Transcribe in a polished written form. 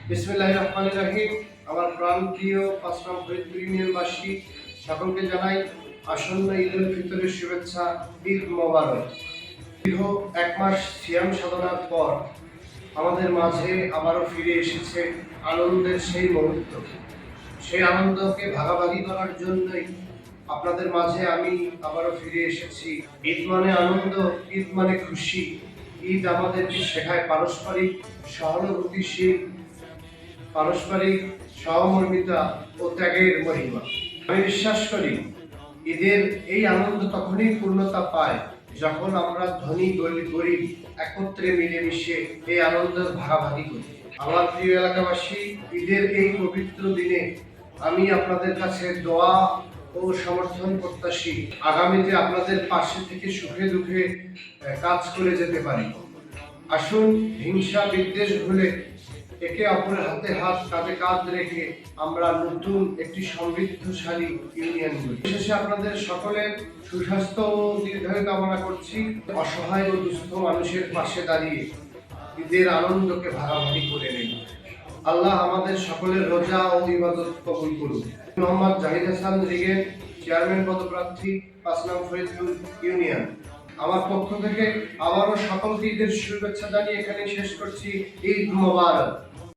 বিসমিল্লাহির রহমানির রহিম। আমার প্রাণপ্রিয় ৫ নং ফরিদপুর ইউনিয়নবাসী সকলকে জানাই আসন্ন ঈদ উল ফিতরের শুভেচ্ছা। ঈদ মোবারক। দীর্ঘ ১ মাস সিয়াম সাধনার পর আমাদের মাঝে আবারও ফিরে এসেছে আনন্দের সেই মুহূর্ত। সেই আনন্দকে ভাগাভাগি করার জন্যই আপনাদের মাঝে আমি আবারও ফিরে এসেছি। ঈদ মানে আনন্দ, ঈদ মানে খুশি। ঈদ আমাদেরকে শেখায় পারস্পরিক সহানুভূতিশীল, পারস্পরিক সহমর্মিতা ও ত্যাগের মহিমা। আমি বিশ্বাস করি ঈদের এই আনন্দ তখনই পূর্ণতা পায় যখন আমরা ধনী গরিব একত্রে মিলেমিশে এই আনন্দ ভাগাভাগি করি। আমার প্রিয় এলাকাবাসী, ঈদের এই পবিত্র দিনে আমি আপনাদের কাছে দোয়া ও সমর্থন প্রত্যাশী। আগামীতে আপনাদের পাশে থেকে সুখে দুঃখে কাজ করে যেতে পারি। আসুন হিংসা বিদ্বেষ ভুলে একে অপরের হাতে হাত কাঁধে কাঁধ রেখে আমরা নতুন একটি সমৃদ্ধশালী ইউনিয়ন গড়ি। বিশেষে আপনাদের সকলের সুস্বাস্থ্য ও দীর্ঘায়ু কামনা করছি। অসহায় ও দুস্থ মানুষের পাশে দাঁড়িয়ে ঈদের আনন্দকে ভাগাভাগি করে নিন। আল্লাহ আমাদের সকলের রোজা ও ইবাদত কবুল করুন। মোহাম্মদ জাহিদ হাসান রিগেন, চেয়ারম্যান পদপ্রার্থী, ৫ নং ফরিদপুর ইউনিয়ন। আমার পক্ষ থেকে আবারও সকলকে ঈদের শুভেচ্ছা জানিয়ে এখানেই শেষ করছি। ঈদ মোবারক।